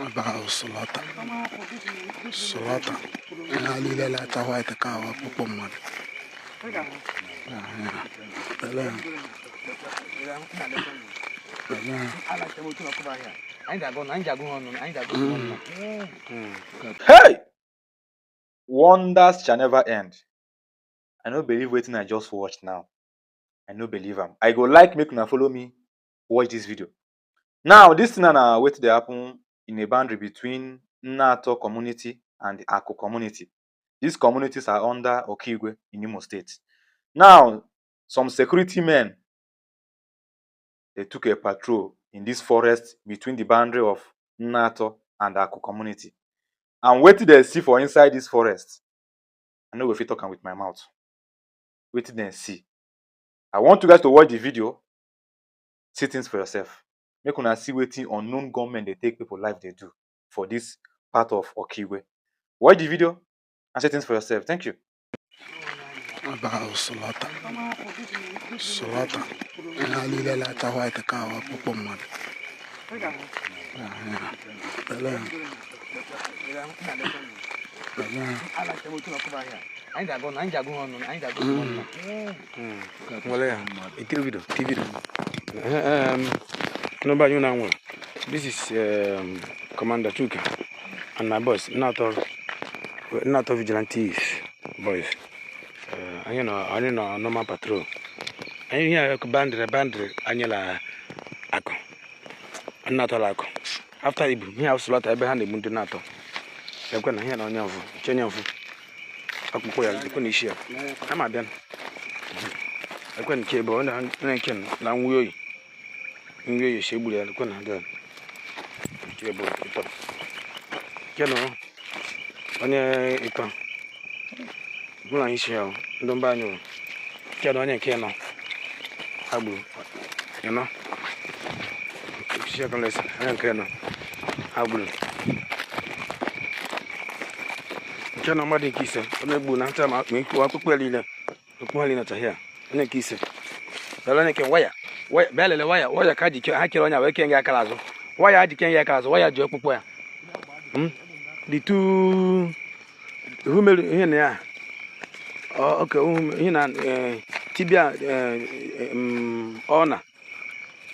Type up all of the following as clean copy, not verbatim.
about Solata. Solata. And I leave that to white cow up upon money. Hey! Wonders shall never end. I no believe waiting I just watched now. I no believe am. I go like make una follow me watch this video. Now, this thing na wetin dey happen in a boundary between Nneato community and the Aku community. These communities are under Okigwe in Imo State. Now, some security men they took a patrol in this forest between the boundary of Nneato and the Aku community. And wetin they see for inside this forest, I no go fit talk am with my mouth. Wetin they see. I want you guys to watch the video, see things for yourself. Make una see wetin unknown gunmen dey take people life they do for this part of Okigwe. Watch the video and see things for yourself. Thank you. About Solata. Solata. And I leave that to white cow up upon money. This is Commander Chuka and my boss, Nneato Vigilantes boys. I know normal patrol. I hear bandre, Anila Aku. Nneato Aku. After Ibu, he has slaughter behind the Mundunato. They're going to hear on your Chenyafu. Akupoya, the Kunishia. I'm a den. I couldn't cable and I can Langway. In your Shibuya, the Kunan. Cable. Keno, on a pen. Gulan shell, don't buy you. Keno, Keno. Abu, you know. Second lesson, I don't care no. Abu. Keno, Madi Kissa, on a boon after me, who are Puelina, Puelina to here. And a Kissa. The Lanic wire. Bella wire, wire Kaji, Hakilona, waking Yakalazo. Why are the Kenyakas? Why are you up? The two who made here. Oh, okay, Tibia honor.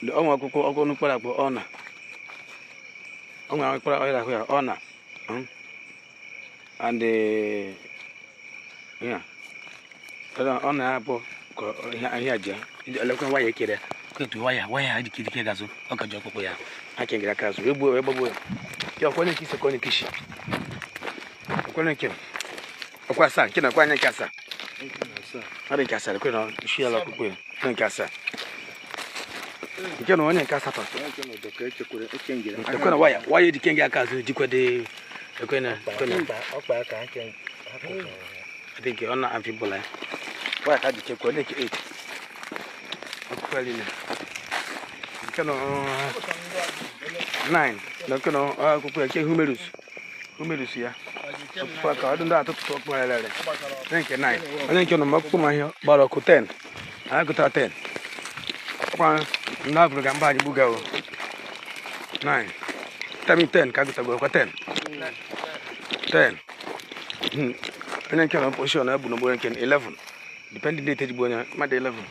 The Oma Coco honor. Honor. And the yeah, honor apple. Here, look why you kid. Why I did kid Kegazo? Okay, Jokoya. I can get a cast. You're going to kiss a corner kiss. Corner kill. Of course, I cannot quite a cassa. I think Cassa, she a queen. Thank Cassa. You can only cassa. The corner wire. Why you can't get a cassa? You could the corner. I think you're not amphibole. Why had you check on 8? Nine. No, who made us here? I don't know to talk my letter. Thank you, 9. I think you're not my here, but 10. I got 10. Now we can buy Bugo. 9. Tell me 10, Kagutabo, 10. 10. And then can push on 11. Depending on the date, my 11.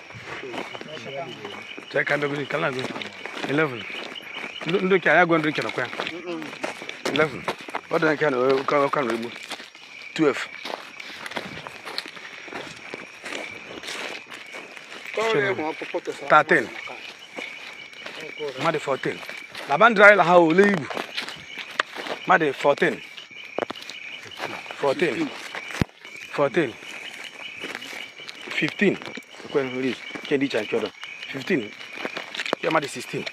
Check under the calendar. 11. Look, I go and drink a 11. What I can remove 12. 13. Made 14. La bandra how leave. Made 14. 14. 14. 15. When release. Candy change 15. Yeah, made 16.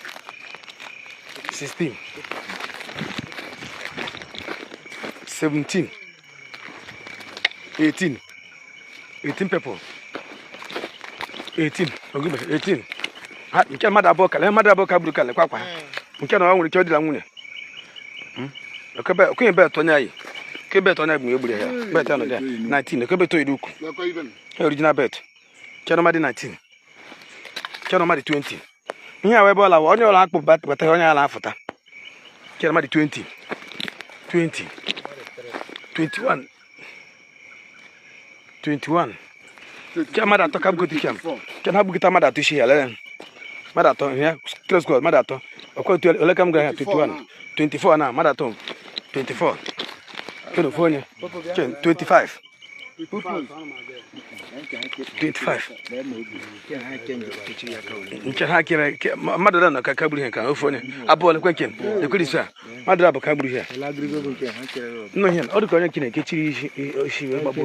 16. 17. 18. 18 people. 18. 18. You can't mother book, and mother book, I broke a quack. You can't only kill the Lamune. Okay, bet on I. Quebec on every bet on 19. The Quebec to Duke. Original bet. Canamadi 19. Canamadi 20. Here, I will on your lap, but I only laugh at her. Canamadi 20. 20, 21, 21. Madato come go to camp. Can have get a madato she alone. Madato here, close go, madato. Of to welcome go here 21, 24 now, madato 24. California 25. 25. Madara na kakaburi hen kan ofone abole kwenken de kulisa madara ba kaburi here no hen odu ko nyen kechiri shi babo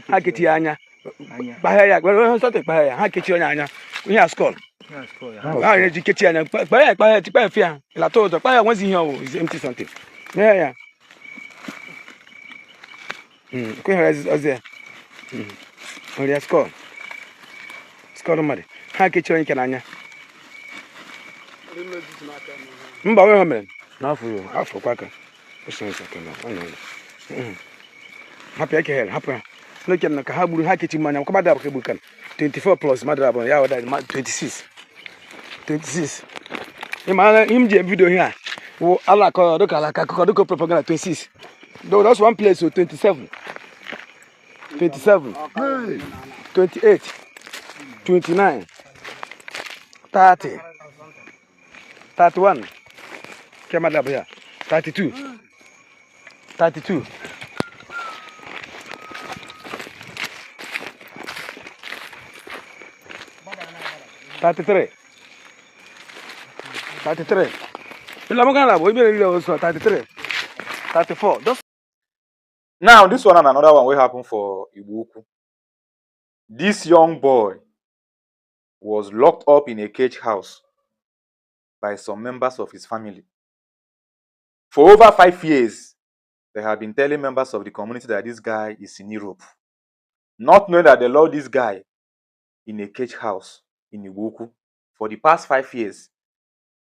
ha keti anya ba ya we so te ba ya ha keti anya here school ha ye keti anya ba ya ti ba fia la to ba ya won si here o is empty something yeah ko here is there only school mari ha keti anya kananya mba we homen na afọ kwaka osense kana ono happy ake here happy no ken na ka ha buru ha keti manya ko bada ba kebu kan 24 plus madara ba ya wada 26 imana imje video here wo ala ko do kala ka ko do propaganda 26 though that's one place so 27 28 29 30 31 Kamada here 32 33 33 34 Now, this one and another one will happen for Igbo Ukwu. This young boy was locked up in a cage house by some members of his family. For over 5 years, they have been telling members of the community that this guy is in Europe, not knowing that they locked this guy in a cage house in Igbo Ukwu for the past 5 years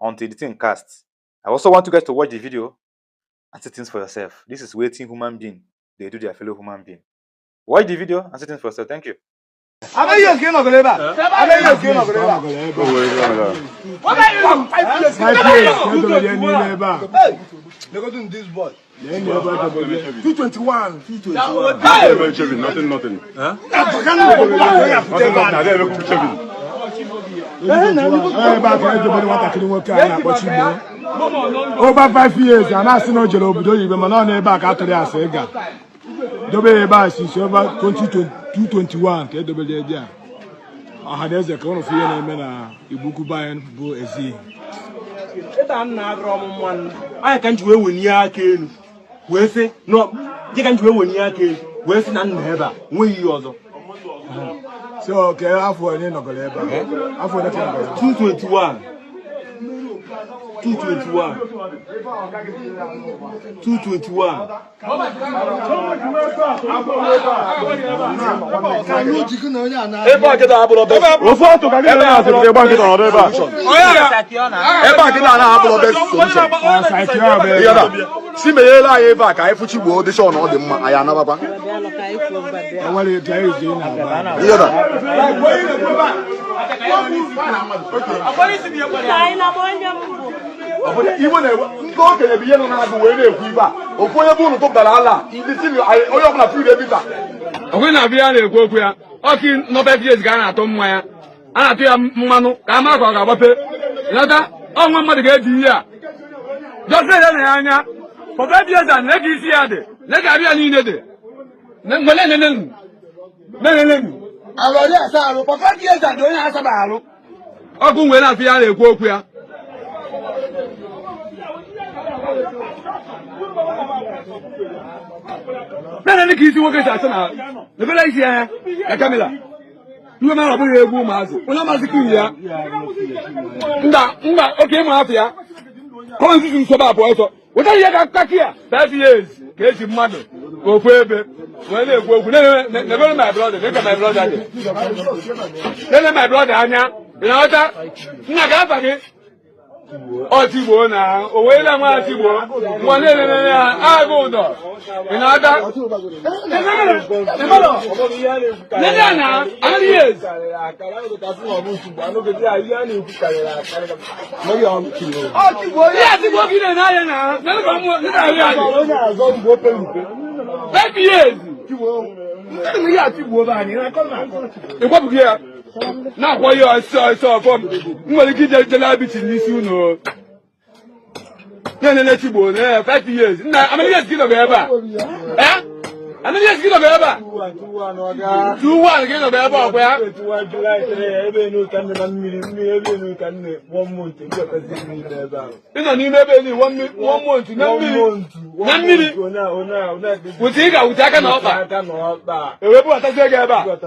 until the thing cast. I also want you guys to watch the video and see things for yourself. This is waiting human being. They do their fellow human being. Watch the video and see things for yourself. Thank you. What are you? 5 years. They're going this boy. 221. Nothing. Huh? Over 5 years, and I see no job, but no back after the Asega. Double bass is over 2021. I had as a corner of fear and Igbo Ukwu buy go as he. I can't wait when you came. Where say no, you can't wait when you came. Where's none ever? When you also. So, okay, I've for any of the 221. 221. Even go to the Vienna and go away with Viva. Or for your bone to Dalala, in the city, I open a few days. When I be able to go here, okay, no better is Ghana, Tom Maya. I tell Manu, Kamaka, Wape. Lada, oh, Mamma get here. Just say that, Anya. For 5 years and let you see it. Let I be needed. Then, I will for 5 years and don't ask about. Oh, when I feel a go here. Then the kids work at the village here, Camilla. You are not a woman. When I'm asking you, okay, Mafia. Constitution Sabah also. What are you got here? 5 years. Get your mother. Go baby. When they go, never my brother, never my brother. Then my brother, Anya. You know that? Otigwe na owela ma Otigwe mwane ne agodo inada na alies Otigwe ya Otigwe kile na ya na ko mo na ya baby years Otigwe ya Otigwe ba ni na ko na ko bu ya na kwa yo so from nwere kije jelabiti n'isi uno nene Otigwe na 5 years na amany years kilo be eba amany years kilo be eba 2-1 kilo be eba kwa ya ebe no kan na mmiri ebe no kan ne 1 month ino ni ebe ni 1 month na mmiri utika utaka na oba ewebu atajege eba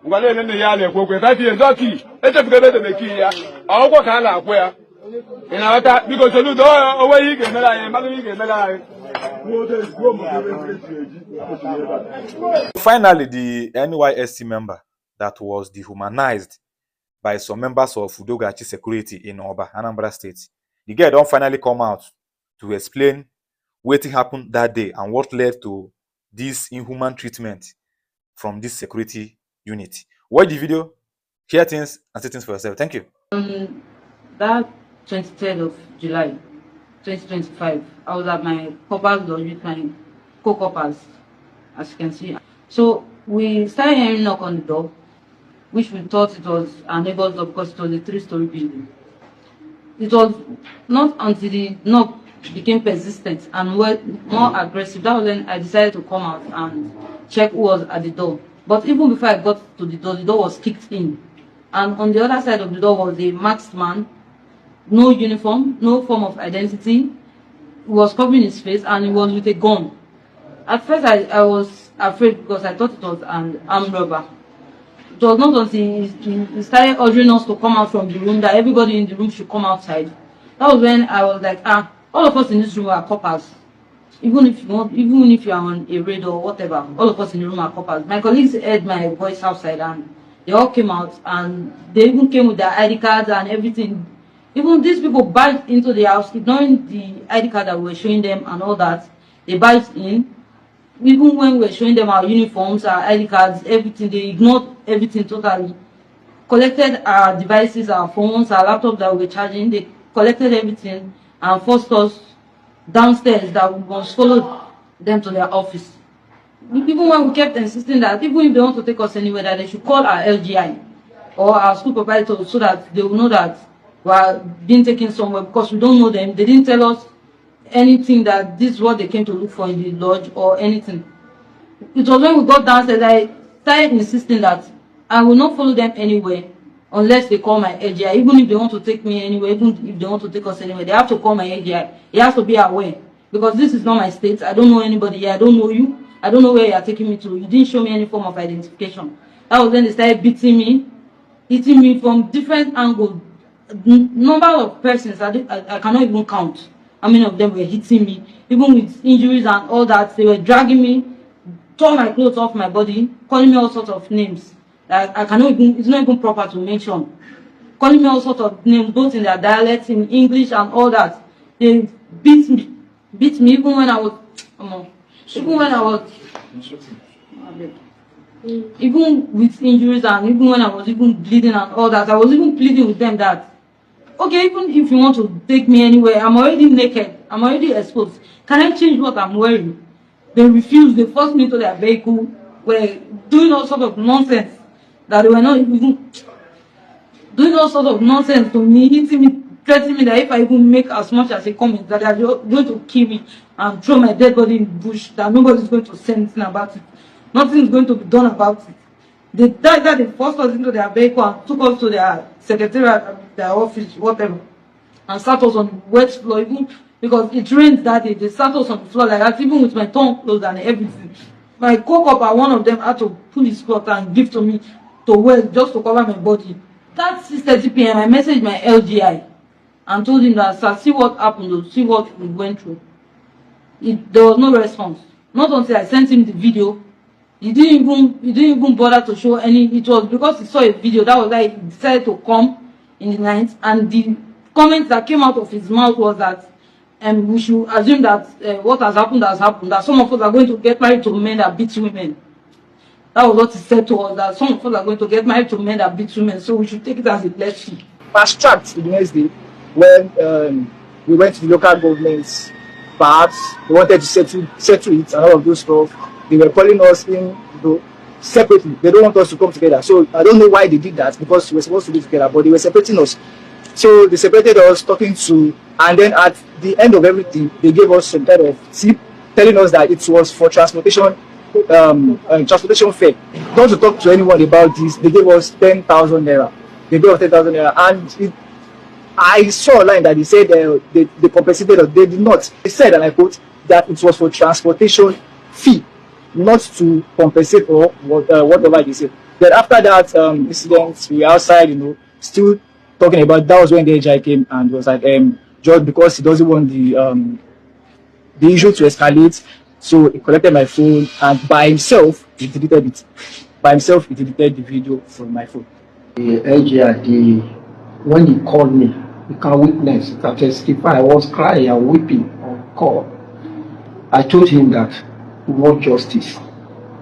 ngwale nene ya le kwokwe 5 years oki etefuke bete meki ya awokwo ka ala akwa ya inawata biko soludo owe yi ge mela ye malu yi ge mela ye Finally, the NYSC member that was dehumanized by some members of Udo Ga Achi security in Oba, Anambra State. The girl don't finally come out to explain what happened that day and what led to this inhuman treatment from this security unit. Watch the video, hear things, and see things for yourself. Thank you. That 23rd of July, 2025, I was at my coppers lodge with my co-coppers, as you can see. So we started hearing knock on the door, which we thought it was our neighbor's door because it was a 3-story building. It was not until the knock became persistent and more aggressive that was when I decided to come out and check who was at the door. But even before I got to the door was kicked in. And on the other side of the door was a masked man, no uniform, no form of identity. He was covering his face and he was with a gun. At first I was afraid because I thought it was an armed robber. It was not until he started ordering us to come out from the room, that everybody in the room should come outside. That was when I was like, all of us in this room are coppers. Even if you are on a raid or whatever, all of us in the room are coppers. My colleagues heard my voice outside and they all came out and they even came with their ID cards and everything. Even these people barged into the house, ignoring the ID card that we were showing them and all that. They barged in. Even when we were showing them our uniforms, our ID cards, everything, they ignored everything totally. Collected our devices, our phones, our laptops that we were charging. They collected everything and forced us downstairs that we must follow them to their office. Even when we kept insisting that even if they want to take us anywhere, that they should call our LGI or our school proprietor so that they will know that we are being taken somewhere, because we don't know them. They didn't tell us anything that this is what they came to look for in the lodge or anything. It was when we got downstairs I started insisting that I will not follow them anywhere unless they call my LGI. Even if they want to take me anywhere, even if they want to take us anywhere, they have to call my LGI. He has to be aware, because this is not my state. I don't know anybody here. I don't know you. I don't know where you are taking me to. You didn't show me any form of identification. That was when they started beating me, hitting me from different angles. Number of persons I cannot even count how many of them were hitting me, even with injuries and all that. They were dragging me, tore my clothes off my body, calling me all sorts of names that I cannot even, it's not even proper to mention. Calling me all sorts of names, both in their dialects, in English and all that. They beat me even when I was even with injuries and even when I was even bleeding and all that. I was even pleading with them that, okay, even if you want to take me anywhere, I'm already naked, I'm already exposed. Can I change what I'm wearing? They refused. They forced me to their vehicle. Were doing all sorts of nonsense that they were not even doing all sorts of nonsense to me, hitting me, threatening me that if I even make as much as a comment, that they are going to kill me and throw my dead body in the bush, that nobody's going to say anything about it. Nothing is going to be done about it. They died that they forced us into their vehicle and took us to their secretariat, their office, whatever, and sat us on the wet floor, even because it rained that day. They sat us on the floor like that, even with my tongue closed and everything. My co-copper, one of them, had to pull his cloth and give to me to wear just to cover my body. That 6:30 p.m. I messaged my LGI and told him that, sir, see what happened, see what we went through. There was no response. Not until I sent him the video. He didn't even bother to show any. It was because he saw a video that was like he decided to come in the night, and the comment that came out of his mouth was that we should assume that what has happened, that some of us are going to get married to men that beat women. That was what he said to us, that some of us are going to get married to men that beat women, so we should take it as a blessing. Fast tracked the next day when we went to the local governments. Perhaps they wanted to settle it and all of those stuff. They were calling us in, separately. They don't want us to come together. So I don't know why they did that, because we were supposed to be together, but they were separating us. So they separated us, talking to, and then at the end of everything, they gave us some kind of tip, telling us that it was for transportation fare. Not to talk to anyone about this, they gave us 10,000 naira. They gave us 10,000 naira, and I saw a line that they said they compensated us. They did not. They said, and I quote, that it was for transportation fee, not to compensate or whatever they said. Then after that incident, we were outside, still talking about. That was when the HI came and was like, just because he doesn't want the issue to escalate, so he collected my phone and by himself he deleted it. By himself he deleted the video from my phone. The LGI, when he called me, you can witness, you can testify. I was crying and weeping on call. I told him that we want justice.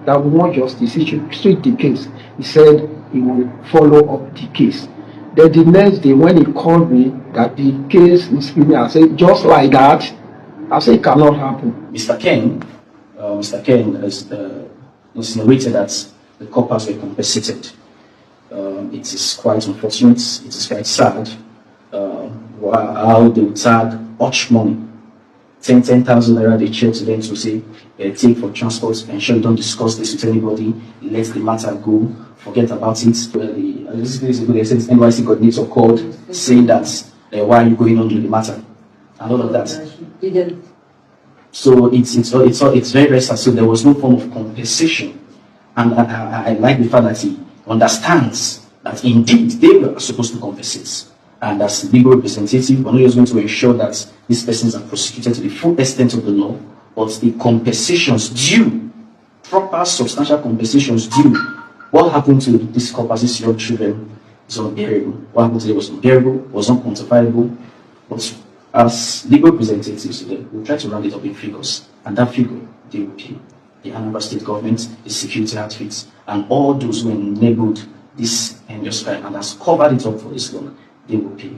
That we want justice. He should treat the case. He said he will follow up the case. Then the next day, when he called me that the case is finished, I said, just like that, I said it cannot happen. Mr. Ken has insinuated that the coppers were compensated. It is quite unfortunate. It is quite sad. How they would tag much money, 10,000 naira they check to them to say, take for transport, ensure don't discuss this with anybody, let the matter go, forget about it. This days ago they said NYSC coordinator called saying that why are you going on with the matter and all of that. So it's very, very sad. So there was no form of compensation, and I like the fact that he understands that indeed they were supposed to compensate. And as legal representative, we're not just going to ensure that these persons are prosecuted to the full extent of the law, but the compensations due, proper substantial compensations due. What happened to these coppers, these young children, is unbearable. What happened to them was unbearable, was unquantifiable. But as legal representatives today, we'll try to round it up in figures. And that figure, they will pay. The Anambra State government, the security outfits, and all those who enabled this endless crime and has covered it up for this long, they will pay.